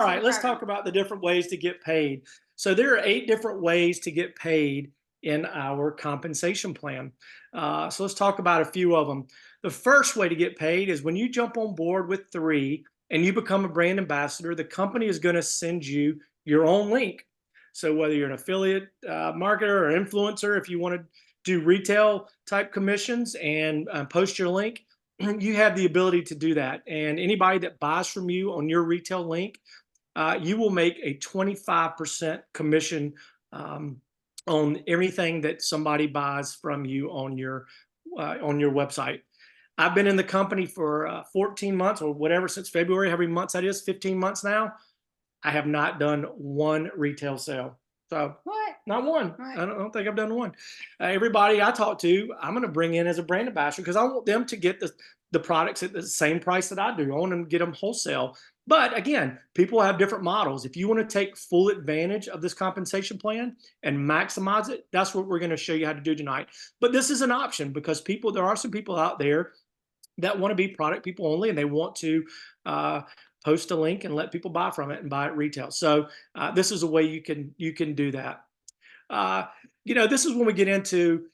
All right, let's talk about the different ways to get paid. So there are 8 different ways to get paid in our compensation plan. So let's talk about a few of them. The first way to get paid is when you jump on board with 3 and you become a brand ambassador, the company is going to send you your own link. So whether you're an affiliate marketer or influencer, if you want to do retail type commissions and post your link, you have the ability to do that. And anybody that buys from you on your retail link, you will make a 25% commission on everything that somebody buys from you on your website. I've been in the company for 14 months or whatever, since February, how many months that is, 15 months now. I have not done one retail sale. So What? not one. Right. I don't think I've done one. Everybody I talk to, I'm going to bring in as a brand ambassador because I want them to get the products at the same price that I do. I want them to get them wholesale. But again, people have different models. If you want to take full advantage of this compensation plan and maximize it, that's what we're going to show you how to do tonight. But this is an option because there are some people out there that want to be product people only, and they want to post a link and let people buy from it and buy it retail. So this is a way you can do that. This is when we get into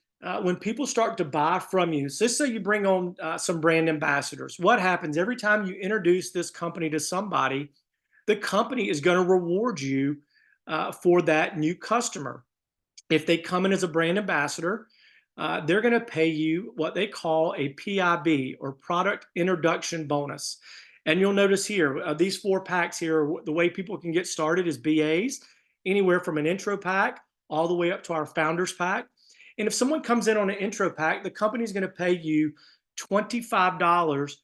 when people start to buy from you. So let's say you bring on some brand ambassadors. What happens every time you introduce this company to somebody? The company is going to reward you for that new customer. If they come in as a brand ambassador, they're going to pay you what they call a PIB, or product introduction bonus. And you'll notice here, these 4 packs here, the way people can get started is BAs, anywhere from an intro pack all the way up to our founders pack. And if someone comes in on an intro pack, the company's going to pay you $25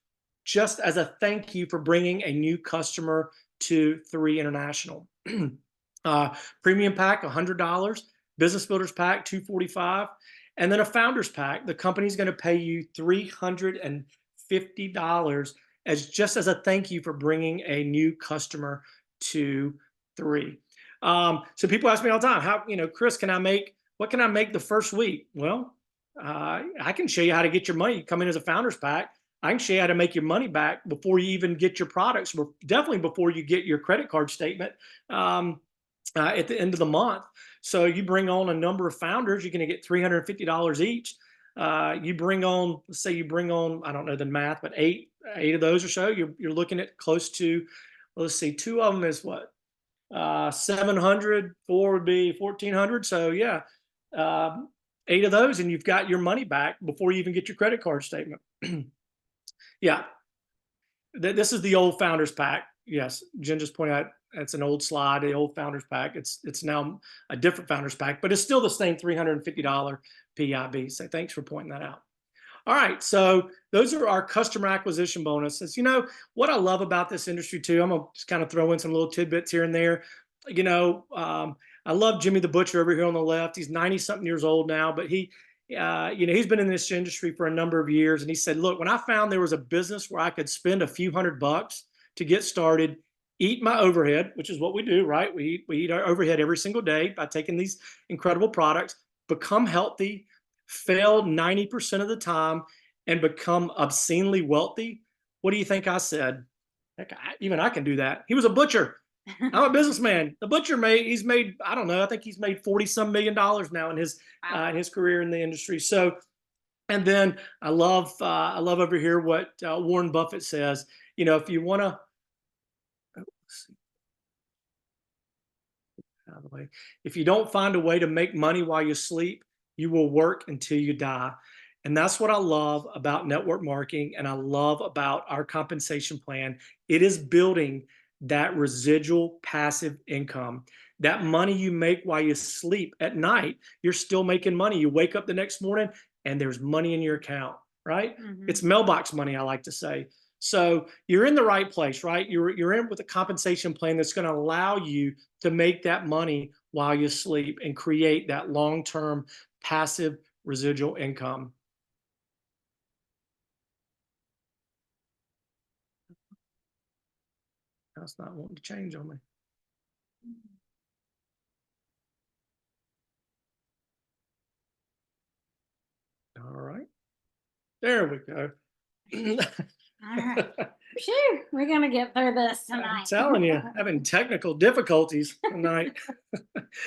just as a thank you for bringing a new customer to 3 International. Premium pack, $100. Business Builders pack, $245. And then a founders pack, the company's going to pay you $350 as a thank you for bringing a new customer to 3. So people ask me all the time, Chris, what can I make the first week? Well, I can show you how to get your money. You come in as a founders pack. I can show you how to make your money back before you even get your products, definitely before you get your credit card statement at the end of the month. So you bring on a number of founders, you're going to get $350 each. You bring on, let's say you bring on, I don't know the math, but eight of those or so, you're looking at close to, let's see, 2 of them is what? 700, 4 would be 1,400. So yeah, 8 of those, and you've got your money back before you even get your credit card statement. Yeah, this is the old founders pack. Yes, Jen just pointed out it's an old slide, the old founders pack. It's now a different founders pack, but it's still the same $350 PIB. So thanks for pointing that out. All right, so those are our customer acquisition bonuses. What I love about this industry too, I'm gonna just kind of throw in some little tidbits here and there. I love Jimmy the Butcher over here on the left. He's 90-something years old now, but he's been in this industry for a number of years. And he said, look, when I found there was a business where I could spend a few $100 to get started, eat my overhead, which is what we do, right? We eat our overhead every single day by taking these incredible products, become healthy, fail 90% of the time, and become obscenely wealthy. What do you think I said? Heck, even I can do that. He was a butcher. I'm a businessman. The butcher he's made, I don't know, I think he's made 40-some million now in his career in the industry. So, and then I love over here what Warren Buffett says. If you want to, out of the way, if you don't find a way to make money while you sleep, you will work until you die. And that's what I love about network marketing, and I love about our compensation plan. It is building that residual passive income. That money you make while you sleep at night, you're still making money. You wake up the next morning and there's money in your account, right? Mm-hmm. It's mailbox money, I like to say. So you're in the right place, right? You're in with a compensation plan that's going to allow you to make that money while you sleep and create that long-term passive residual income. That's not wanting to change on me. All right. There we go. All right. Phew, we're gonna get through this I'm tonight. telling you, having technical difficulties tonight.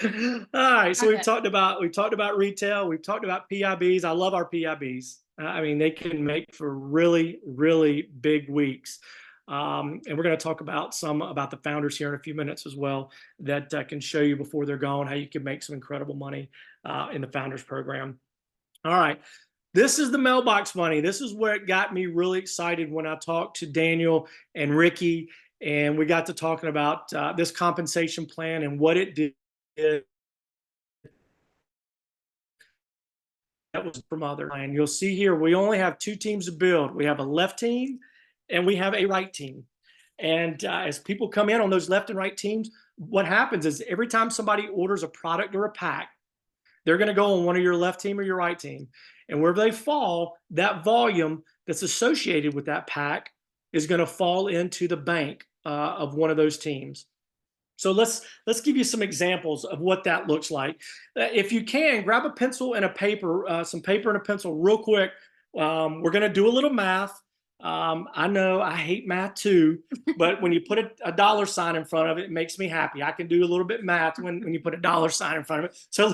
All right, so Okay. we've talked about retail, we've talked about PIBs. I love our PIBs. I mean, they can make for really, really big weeks. And we're going to talk about some about the founders here in a few minutes as well that can show you before they're gone how you can make some incredible money in the founders program. All right. This is the mailbox money. This is where it got me really excited when I talked to Daniel and Ricky, and we got to talking about this compensation plan and what it did. That was from other. And you'll see here, we only have two teams to build. We have a left team and we have a right team. And as people come in on those left and right teams, what happens is every time somebody orders a product or a pack, they're going to go on one of your left team or your right team. And wherever they fall, that volume that's associated with that pack is going to fall into the bank of one of those teams. So let's give you some examples of what that looks like. If you can, grab a pencil and a paper, some paper and a pencil real quick. We're going to do a little math. I know I hate math too, but when you put a dollar sign in front of it, it makes me happy. I can do a little bit of math when you put a dollar sign in front of it. So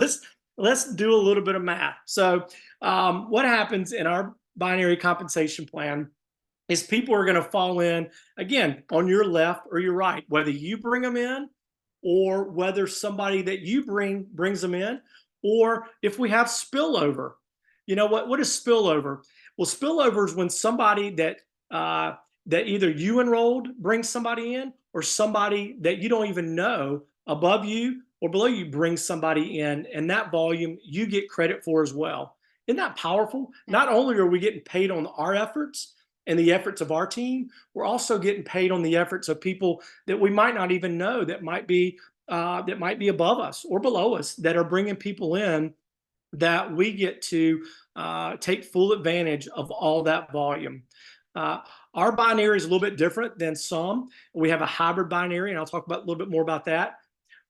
let's do a little bit of math. So what happens in our binary compensation plan is people are going to fall in again on your left or your right, whether you bring them in or whether somebody that you bring brings them in, or if we have spillover. You know what is spillover? Well, spillover is when somebody that either you enrolled brings somebody in, or somebody that you don't even know above you or below you brings somebody in, and that volume you get credit for as well. Isn't that powerful? Not only are we getting paid on our efforts and the efforts of our team, we're also getting paid on the efforts of people that we might not even know that might be above us or below us that are bringing people in that we get to take full advantage of all that volume. Uh, our binary is a little bit different than some. We have a hybrid binary, and I'll talk about a little bit more about that.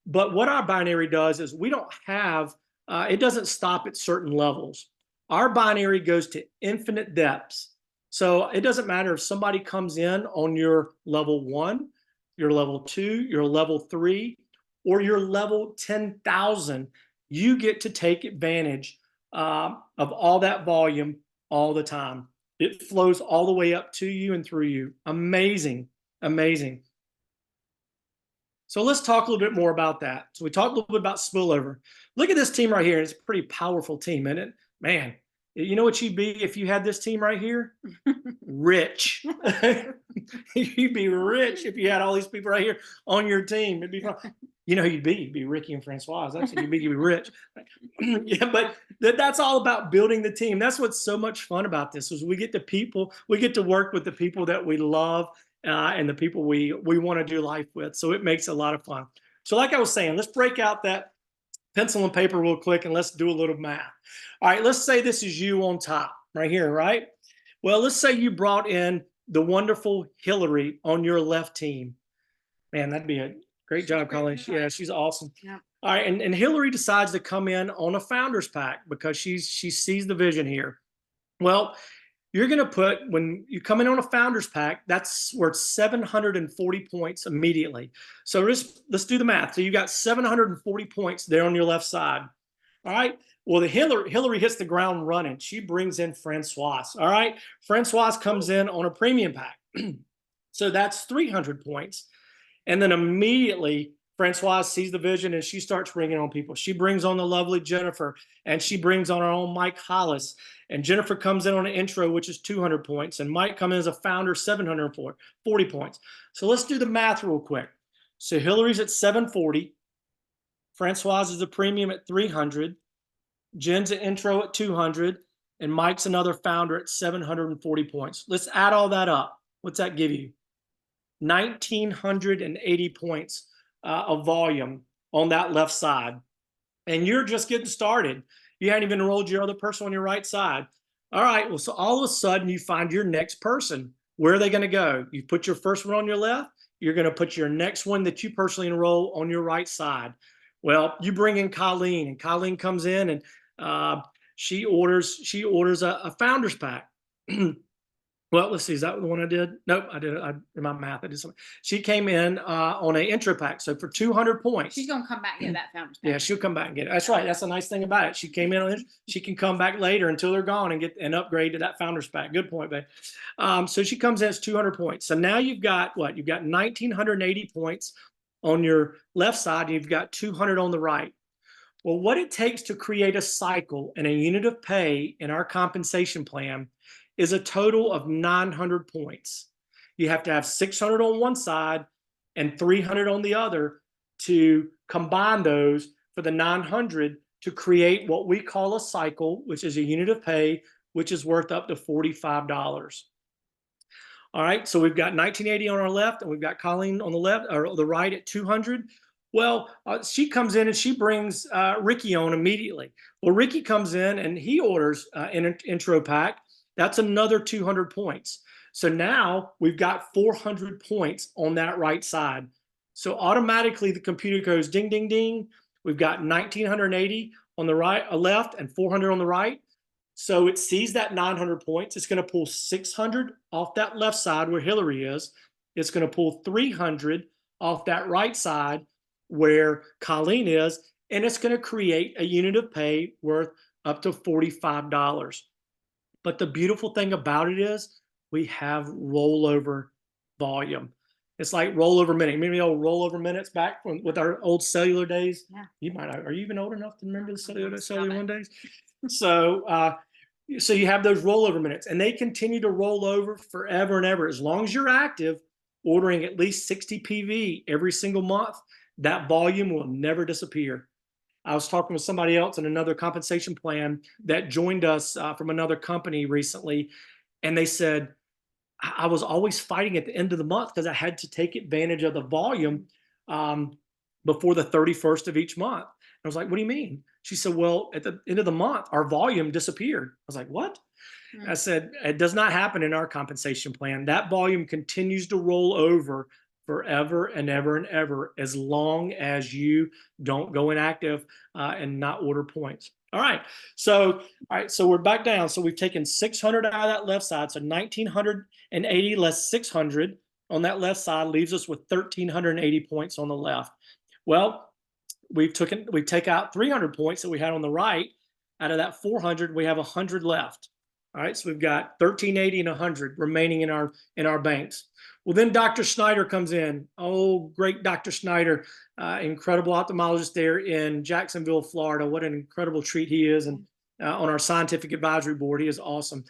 But what our binary does is we don't have, it doesn't stop at certain levels. Our binary goes to infinite depths. So it doesn't matter if somebody comes in on your level 1, your level 2, your level 3, or your level 10,000, you get to take advantage of all that volume all the time. It flows all the way up to you and through you. Amazing, amazing. So let's talk a little bit more about that. So we talked a little bit about spillover. Look at this team right here. It's a pretty powerful team, isn't it? Man, you know what you'd be if you had this team right here? Rich. You'd be rich if you had all these people right here on your team. It'd be fun. You know who you'd be? You'd be Ricky and Francois. That's what you'd be rich. Yeah, but that's all about building the team. That's what's so much fun about this is we get to work with the people that we love and the people we want to do life with. So it makes a lot of fun. So like I was saying, let's break out that pencil and paper real quick and let's do a little math. All right, let's say this is you on top right here, right? Well, let's say you brought in the wonderful Hillary on your left team. Man, that'd be a great job, Colleen. Yeah, she's awesome. Yeah. All right, and Hillary decides to come in on a founders pack because she sees the vision here. Well, you're going to put, when you come in on a founders pack, that's worth 740 points immediately. So let's do the math. So you got 740 points there on your left side. All right. Well, the Hillary hits the ground running. She brings in Francois. All right. Francois comes in on a premium pack. So that's 300 points. And then immediately Francoise sees the vision and she starts bringing on people. She brings on the lovely Jennifer, and she brings on our own Mike Hollis. And Jennifer comes in on an intro, which is 200 points. And Mike comes in as a founder, 740 points. So let's do the math real quick. So Hillary's at 740. Francoise is a premium at 300. Jen's an intro at 200. And Mike's another founder at 740 points. Let's add all that up. What's that give you? 1,980 points of volume on that left side. And you're just getting started. You haven't even enrolled your other person on your right side. All right, well, so all of a sudden you find your next person. Where are they going to go? You put your first one on your left. You're going to put your next one that you personally enroll on your right side. Well, you bring in Colleen, and Colleen comes in and she orders a founders pack. Well, let's see. Is that the one I did? Nope, I did. In my math, I did something. She came in on an intro pack. So for 200 points, She's gonna come back and get that founder's yeah, pack. she'll come back and get it. That's right. That's the nice thing about it. She came in on it. She can come back later until they're gone and get an upgrade to that founder's pack. Good point, babe. So she comes in as 200 points. So now you've got what? You've got 1,980 points on your left side, and you've got 200 on the right. Well, what it takes to create a cycle and a unit of pay in our compensation plan is a total of 900 points. You have to have 600 on one side and 300 on the other to combine those for the 900 to create what we call a cycle, which is a unit of pay, which is worth up to $45. All right, so we've got 1980 on our left, and we've got Colleen on the left or the right at 200. Well, she comes in and she brings Ricky on immediately. Well, Ricky comes in and he orders an intro pack. That's another 200 points. So now we've got 400 points on that right side. So automatically the computer goes ding, ding, ding. We've got 1980 on the right, left, and 400 on the right. So it sees that 900 points. It's going to pull 600 off that left side where Hillary is. It's going to pull 300 off that right side where Colleen is. And it's going to create a unit of pay worth up to $45. But the beautiful thing about it is we have rollover volume. It's like rollover minute. Maybe old rollover minutes back from with our old cellular days. Yeah. You might. Are you even old enough to remember the cellular one days? So you have those rollover minutes, and they continue to roll over forever and ever. As long as you're active, ordering at least 60 PV every single month, that volume will never disappear. I was talking with somebody else in another compensation plan that joined us from another company recently, and they said, I was always fighting at the end of the month because I had to take advantage of the volume before the 31st of each month. I was like, what do you mean? She said, well, at the end of the month, our volume disappeared. I was like, what? I said, it does not happen in our compensation plan. That volume continues to roll over forever and ever and ever as long as you don't go inactive and not order points. All right. So we're back down. So we've taken 600 out of that left side. So 1,980 less 600 on that left side leaves us with 1,380 points on the left. Well, we take out 300 points that we had on the right. Out of that 400, we have 100 left. All right, so we've got 1,380 and 100 remaining in our banks. Well, then Dr. Snyder comes in. Oh, great Dr. Snyder, incredible ophthalmologist there in Jacksonville, Florida. What an incredible treat he is, and on our scientific advisory board, he is awesome.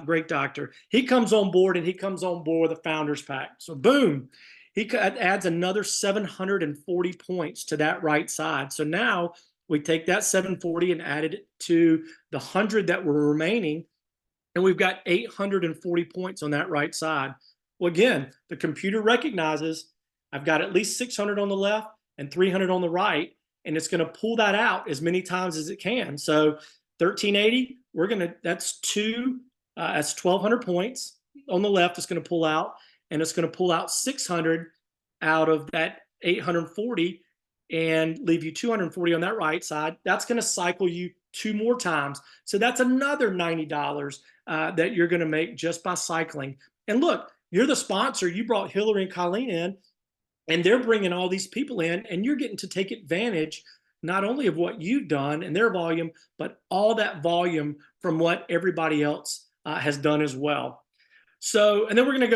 Great doctor. He comes on board, and he comes on board with a founder's pack. So boom, he adds another 740 points to that right side. So now we take that 740 and add it to the 100 that were remaining, and we've got 840 points on that right side. Well, again, the computer recognizes I've got at least 600 on the left and 300 on the right, and it's going to pull that out as many times as it can. So 1,380, that's 1,200 points on the left. It's going to pull out, and it's going to pull out 600 out of that 840 and leave you 240 on that right side. That's going to cycle you 2 more times. So that's another $90 that you're going to make just by cycling. And look, you're the sponsor. You brought Hillary and Colleen in, and they're bringing all these people in, and you're getting to take advantage not only of what you've done and their volume, but all that volume from what everybody else has done as well. So, and then we'll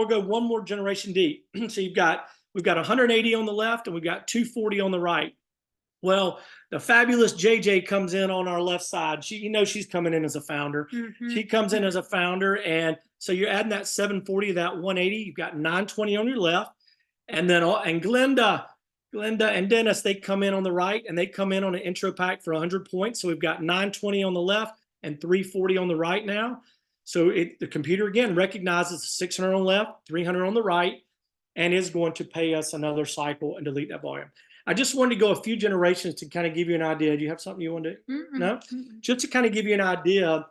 go one more generation deep. So we've got 180 on the left, and we've got 240 on the right. Well, the fabulous JJ comes in on our left side. She's coming in as a founder. She comes in as a founder, and so you're adding that 740 to that 180. You've got 920 on your left, and then Glenda and Dennis, they come in on the right, and they come in on an intro pack for 100 points. So we've got 920 on the left and 340 on the right now. So the computer again recognizes 600 on the left, 300 on the right, and is going to pay us another cycle and delete that volume. I just wanted to go a few generations to kind of give you an idea. Do you have something you want to do? No? Just to kind of give you an idea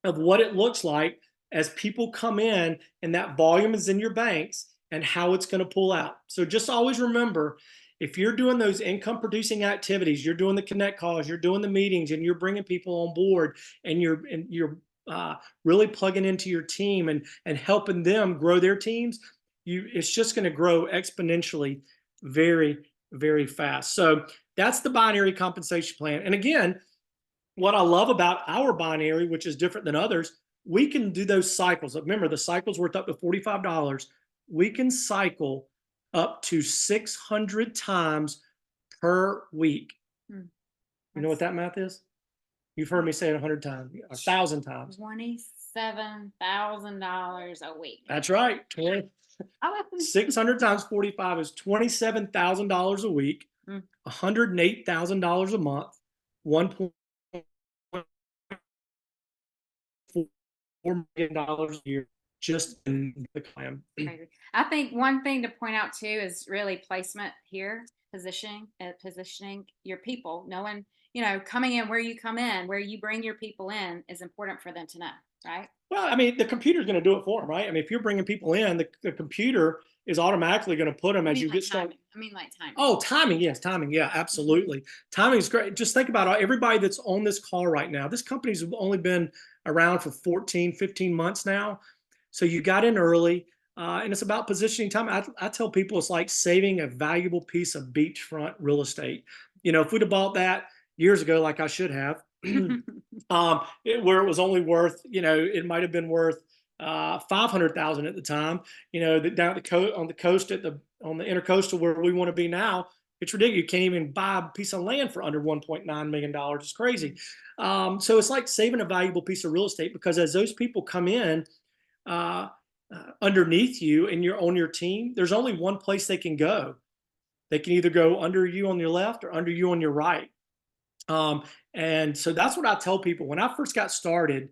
of what it looks like as people come in and that volume is in your banks and how it's going to pull out. So just always remember, if you're doing those income producing activities, you're doing the connect calls, you're doing the meetings, and you're bringing people on board, and you're really plugging into your team and helping them grow their teams, it's just going to grow exponentially very, very fast. So that's the binary compensation plan. And again, what I love about our binary, which is different than others, we can do those cycles. Remember, the cycle's worth up to $45. We can cycle up to 600 times per week. You know what that math is? You've heard me say it 100 times, 1,000 times. $27,000 a week. That's right. 600 times 45 is $27,000 a week, $108,000 a month, $1.4 million a year just in the clam. Crazy. I think one thing to point out too is really placement here, positioning your people, knowing, coming in where you come in, where you bring your people in is important for them to know, right? Well, I mean, the computer's going to do it for them, right? I mean, if you're bringing people in, the computer is automatically going to put them as you get started. I mean, like timing. Oh, timing. Yes, timing. Yeah, absolutely. Timing is great. Just think about everybody that's on this call right now. This company's only been around for 14, 15 months now. So you got in early, and it's about positioning time. I tell people it's like saving a valuable piece of beachfront real estate. If we'd have bought that years ago, like I should have, where it was only worth, it might have been worth 500,000 at the time. Down on the coast on the intercoastal where we want to be now, it's ridiculous. You can't even buy a piece of land for under $1.9 million. It's crazy. So it's like saving a valuable piece of real estate, because as those people come in underneath you and you're on your team, there's only one place they can go. They can either go under you on your left or under you on your right. And so that's what I tell people. When I first got started,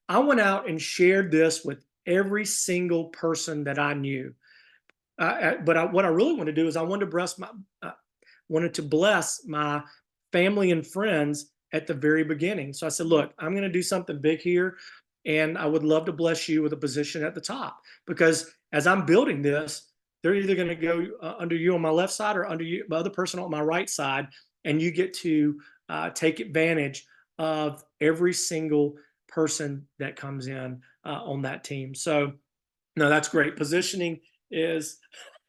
I went out and shared this with every single person that I knew. But what I really want to do is I wanted to bless my family and friends at the very beginning. So I said, look, I'm going to do something big here, and I would love to bless you with a position at the top, because as I'm building this, they're either going to go under you on my left side or under you, the other person on my right side, and you get to take advantage of every single person that comes in on that team. So, no, that's great. Positioning is,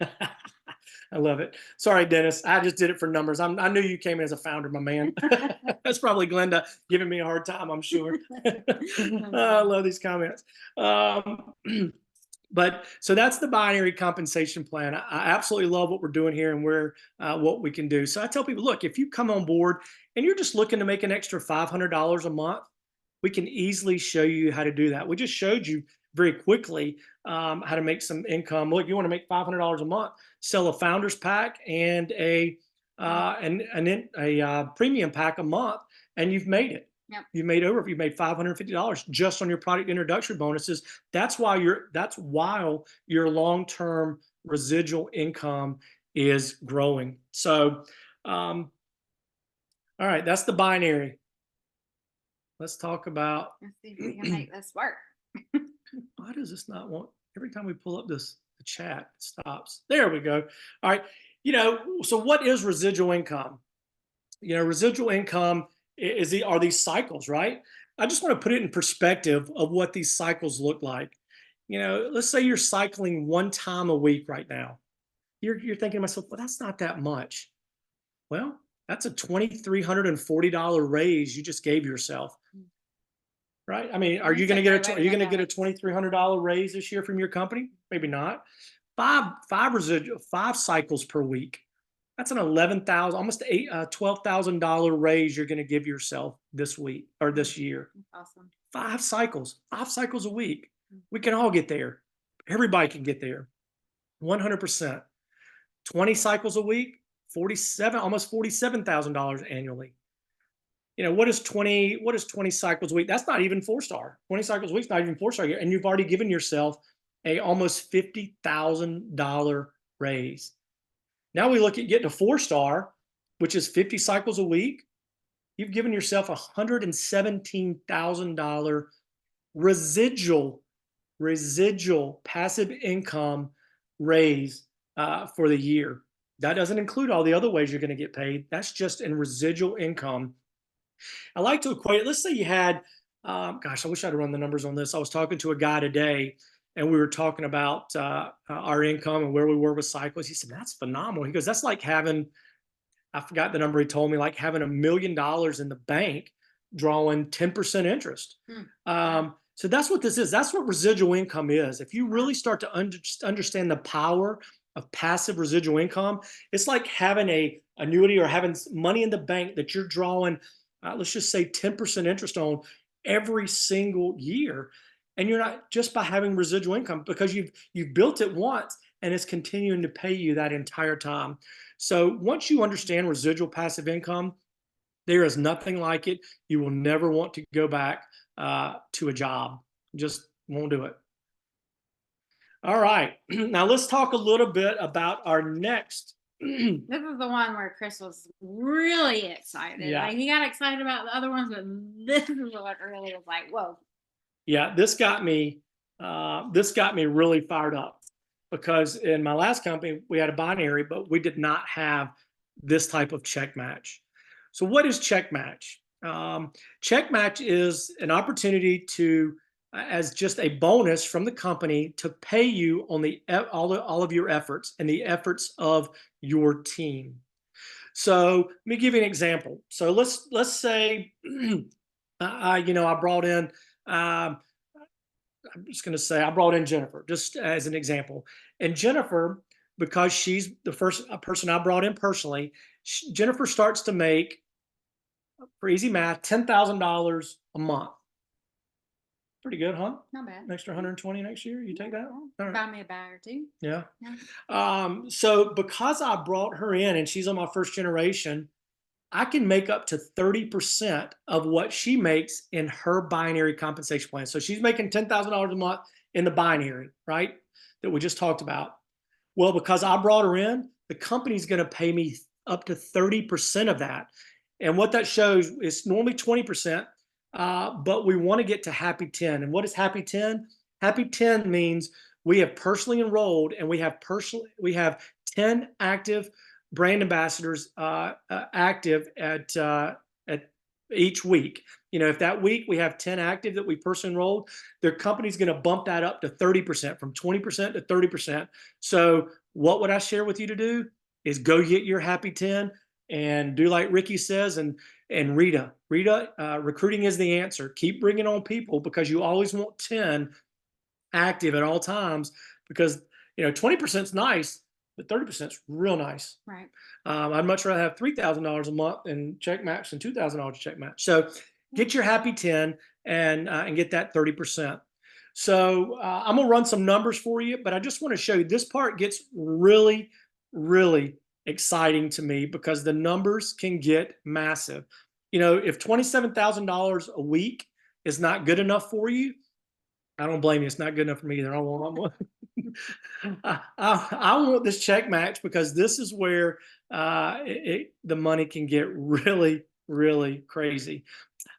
I love it. Sorry, Dennis, I just did it for numbers. I knew you came in as a founder, my man. That's probably Glenda giving me a hard time, I'm sure. I love these comments. But so that's the binary compensation plan. I absolutely love what we're doing here and what we can do. So I tell people, look, if you come on board and you're just looking to make an extra $500 a month, we can easily show you how to do that. We just showed you very quickly how to make some income. Look, you want to make $500 a month, sell a founders pack and a premium pack a month, and you've made it. Yep. You made $550 just on your product introductory bonuses. That's while your long-term residual income is growing. So, all right, that's the binary. Let's talk about. Let's see if we can make this work. Why does this not want? Every time we pull up the chat, it stops. There we go. All right. So what is residual income? Residual income are these cycles, right? I just want to put it in perspective of what these cycles look like. Let's say you're cycling one time a week right now. You're thinking to myself, well, that's not that much. Well, that's a $2,340 raise you just gave yourself, right? I mean, are you going to get a $2,300 raise this year from your company? Maybe not. Five cycles per week. That's an $11,000, almost $12,000 raise you're going to give yourself this week or this year. Awesome. 5 cycles a week. We can all get there. Everybody can get there. 100%. 20 cycles a week, almost $47,000 annually. What is 20 cycles a week? That's not even 4-star. 20 cycles a week is not even 4-star, and you've already given yourself a almost $50,000 raise. Now we look at getting a 4-star, which is 50 cycles a week. You've given yourself $117,000 residual passive income raise for the year. That doesn't include all the other ways you're going to get paid. That's just in residual income. I like to equate it. Let's say you had Gosh, I wish I'd run the numbers on this. I was talking to a guy today, and we were talking about our income and where we were with cycles. He said, "That's phenomenal." He goes, "That's like having," I forgot the number he told me, like having $1 million in the bank drawing 10% interest. Hmm. So that's what this is. That's what residual income is. If you Wow. really start to understand the power of passive residual income, it's like having a annuity or having money in the bank that you're drawing, let's just say 10% interest on every single year. And you're not, just by having residual income, because you've built it once and it's continuing to pay you that entire time. So once you understand residual passive income, there is nothing like it. You will never want to go back to a job. Just won't do it. All right. Now let's talk a little bit about our next. This is the one where Chris was really excited. Yeah. Like he got excited about the other ones, but this is what really was like, whoa. Yeah. This got me. This got me really fired up because in my last company we had a binary, but we did not have this type of check match. So what is check match? Check match is an opportunity to, as just a bonus from the company to pay you on all of your efforts and the efforts of your team. So let me give you an example. So let's say I brought in. I'm just going to say I brought in Jennifer just as an example, and Jennifer, because she's the first person I brought in personally, Jennifer starts to make, for easy math, $10,000 a month. Pretty good, huh? Not bad. An extra 120 next year. You take that? All right. Buy me a bag or two. Yeah. Yeah. So because I brought her in and she's on my first generation, I can make up to 30% of what she makes in her binary compensation plan. So she's making $10,000 a month in the binary, right? That we just talked about. Well, because I brought her in, the company's going to pay me up to 30% of that. And what that shows is normally 20%, but we want to get to happy 10. And what is happy 10? Happy 10 means we have personally enrolled and we have 10 active brand ambassadors active at each week. If that week we have 10 active that we personally enrolled, their company's going to bump that up to 30%, from 20% to 30%. So what would I share with you to do is go get your happy 10 and do like Ricky says, and Rita, recruiting is the answer. Keep bringing on people because you always want 10 active at all times, because 20% is nice, but 30% is real nice. Right. I'd much rather have $3,000 a month in check match than $2,000 check match. So get your happy 10 and get that 30%. So I'm gonna run some numbers for you, but I just want to show you this part gets really, really exciting to me because the numbers can get massive. If $27,000 a week is not good enough for you, I don't blame you. It's not good enough for me either. I want I want this check match because this is where the money can get really, really crazy.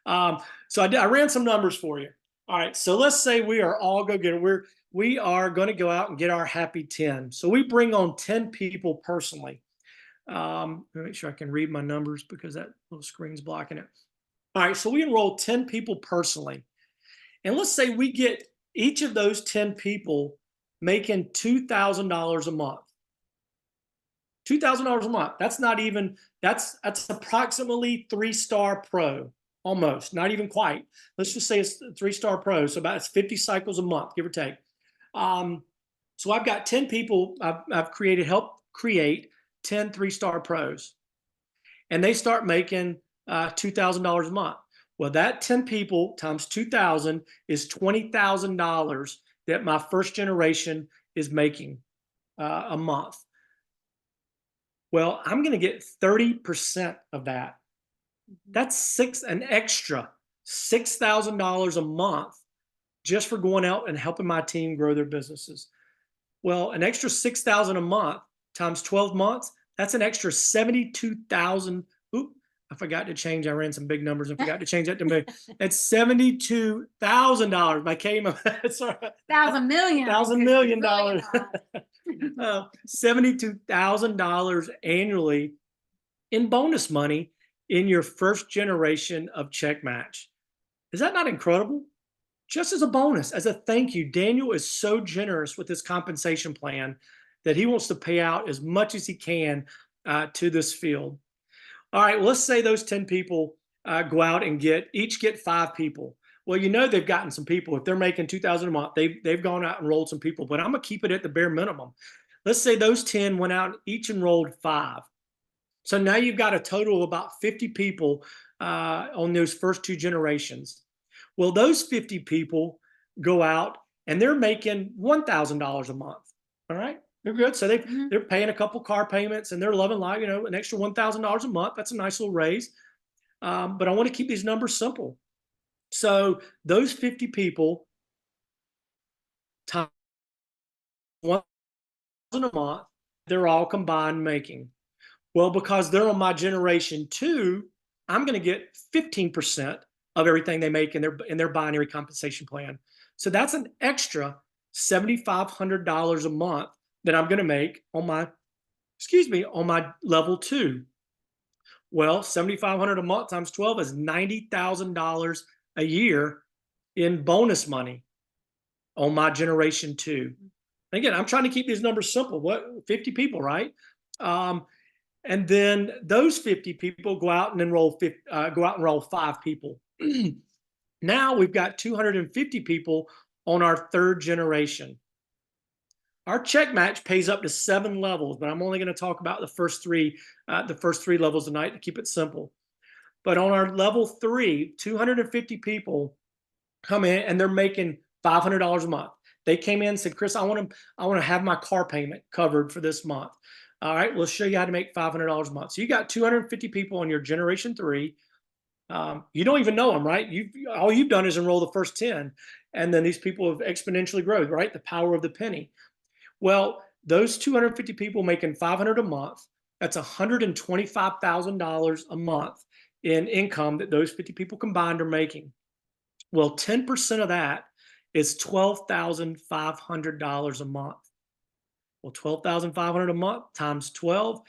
So I ran some numbers for you. All right. So let's say we are all go get it. We are going to go out and get our happy 10. So we bring on 10 people personally. Let me make sure I can read my numbers because that little screen's blocking it. All right. So we enroll 10 people personally. And let's say we get each of those 10 people making $2,000 a month. $2,000 a month. That's not even, that's approximately 3-star pro, almost, not even quite. Let's just say it's 3-star pro. So it's 50 cycles a month, give or take. So I've got 10 people I've helped create 10 3-star pros. And they start making $2,000 a month. Well, that 10 people times 2,000 is $20,000 that my first generation is making a month. Well, I'm going to get 30% of that. That's an extra $6,000 a month just for going out and helping my team grow their businesses. Well, an extra $6,000 a month times 12 months, that's an extra 72,000. Oop, I forgot to change. I ran some big numbers and forgot to change that to me. That's $72,000. My K, sorry. $1,000 million. $1,000 million. $72,000 annually in bonus money in your first generation of check match. Is that not incredible? Just as a bonus, as a thank you, Daniel is so generous with his compensation plan that he wants to pay out as much as he can to this field. All right, well, let's say those 10 people go out and each get 5 people. Well, they've gotten some people. If they're making 2,000 a month, they've gone out and enrolled some people. But I'm gonna keep it at the bare minimum. Let's say those 10 went out, each enrolled 5. So now you've got a total of about 50 people on those first 2 generations. Well, those 50 people go out and they're making $1,000 a month. All right, they're good. So Mhm. they're paying a couple car payments and they're loving life. An extra $1,000 a month. That's a nice little raise. But I want to keep these numbers simple. So those 50 people times 1,000 a month, they're all combined making. Well, because they're on my generation 2, I'm going to get 15% of everything they make in their binary compensation plan. So that's an extra $7,500 a month that I'm going to make on my level 2. Well, 7,500 a month times 12 is $90,000 a year in bonus money on my generation 2. Again, I'm trying to keep these numbers simple. What 50 people, right? Um, and then those 50 people go out and enroll 5 people. Now we've got 250 people on our 3rd generation. Our check match pays up to 7 levels, but I'm only going to talk about the first 3 levels tonight to keep it simple. But on our level 3, 250 people come in and they're making $500 a month. They came in and said, Chris, I want to have my car payment covered for this month. All right, we'll show you how to make $500 a month. So you got 250 people on your generation 3. You don't even know them, right? All you've done is enroll the first 10, and then these people have exponentially grown, right? The power of the penny. Well, those 250 people making $500 a month, that's $125,000 a month in income that those 50 people combined are making. Well, 10% of that is $12,500 a month. Well, $12,500 a month times 12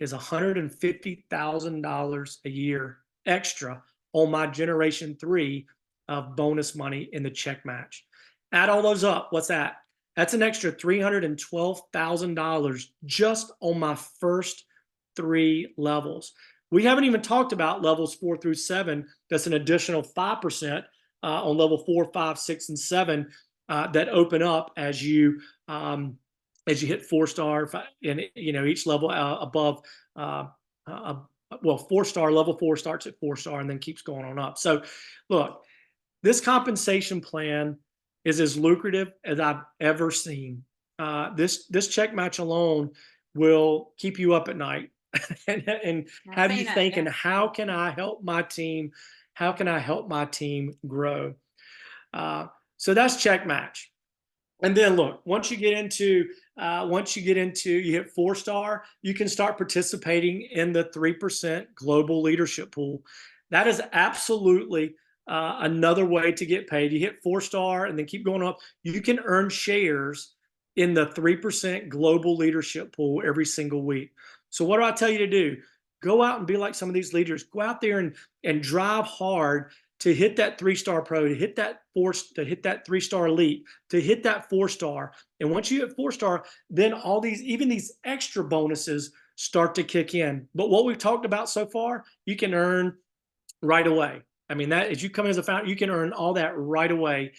is $150,000 a year extra on my generation 3 of bonus money in the check match. Add all those up. What's that? That's an extra $312,000 just on my first 3 levels. We haven't even talked about levels 4 through 7. That's an additional 5% on level 4, 5, 6, and 7 that open up as you hit 4-star, and each level above. Uh, well, 4-star, level 4 starts at 4-star and then keeps going on up. So, look, this compensation plan is as lucrative as I've ever seen. This check match alone will keep you up at night and I've have you seen it. thinking, Yeah. how can I help my team? How can I help my team grow? Uh, so that's check match. And then look, once you you hit 4-star, you can start participating in the 3% global leadership pool. That is absolutely another way to get paid. You hit 4-star and then keep going up. You can earn shares in the 3% global leadership pool every single week. So what do I tell you to do? Go out and be like some of these leaders. Go out there and drive hard to hit that 3-star pro, to hit that 3-star elite, to hit that 4-star. And once you hit 4-star, then even these extra bonuses start to kick in. But what we've talked about so far, you can earn right away. I mean, that as you come in as a founder, you can earn all that right away,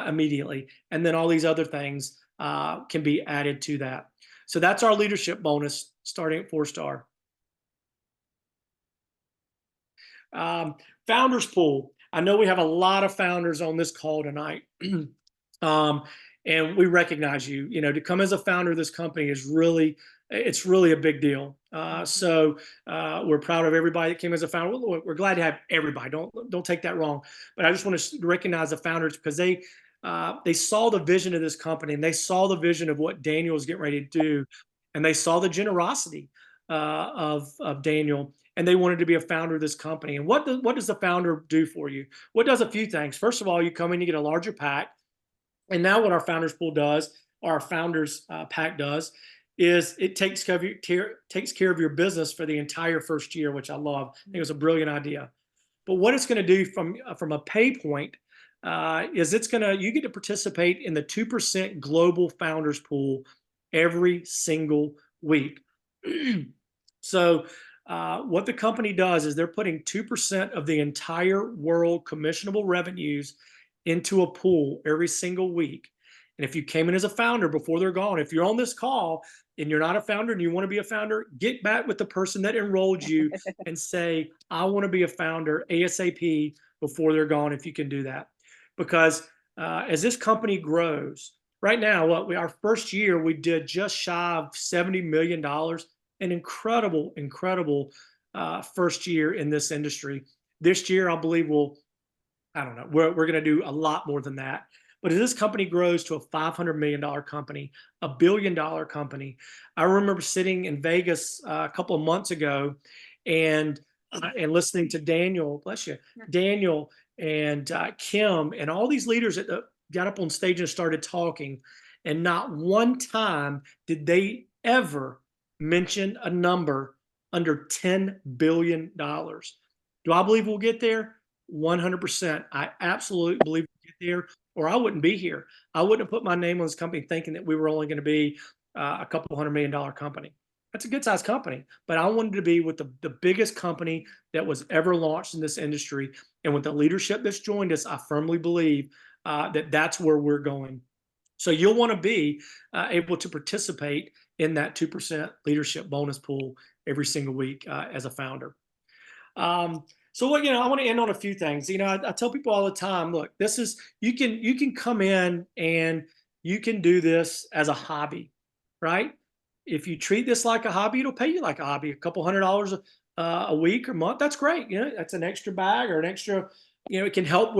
immediately. And then all these other things can be added to that. So that's our leadership bonus starting at 4-star. Founders pool. I know we have a lot of founders on this call tonight. And we recognize you. To come as a founder of this company it's really a big deal. So we're proud of everybody that came as a founder. We're glad to have everybody. Don't take that wrong. But I just want to recognize the founders because they saw the vision of this company and they saw the vision of what Daniel was getting ready to do, and they saw the generosity of Daniel, and they wanted to be a founder of this company. And what does the founder do for you? Well, it does a few things. First of all, you come in, you get a larger pack. And now what our founders pool does, or our founders pack does, is it takes care of your business for the entire first year, which I love. I think it was a brilliant idea. But what it's going to do from a pay point is you get to participate in the 2% global founders pool every single week. So what the company does is they're putting 2% of the entire world commissionable revenues into a pool every single week. And if you came in as a founder before they're gone, if you're on this call and you're not a founder and you want to be a founder, get back with the person that enrolled you and say, I want to be a founder ASAP before they're gone, if you can do that. Because as this company grows, right now, our first year, we did just shy of $70 million, an incredible, incredible first year in this industry. This year, I believe I don't know, we're going to do a lot more than that. But as this company grows to a $500 million company, a $1 billion company, I remember sitting in Vegas a couple of months ago and listening to Daniel, bless you, Daniel and Kim and all these leaders that got up on stage and started talking. And not one time did they ever mention a number under $10 billion. Do I believe we'll get there? 100%. I absolutely believe we'll get there, or I wouldn't be here. I wouldn't have put my name on this company thinking that we were only going to be a couple $100 million company. That's a good sized company, but I wanted to be with the biggest company that was ever launched in this industry. And with the leadership that's joined us, I firmly believe that that's where we're going. So you'll want to be able to participate in that 2% leadership bonus pool every single week as a founder. So what, I want to end on a few things. I tell people all the time, look, you can come in and you can do this as a hobby, right? If you treat this like a hobby, it'll pay you like a hobby, a couple $100 a week or month. That's great. That's an extra bag or an extra, it can help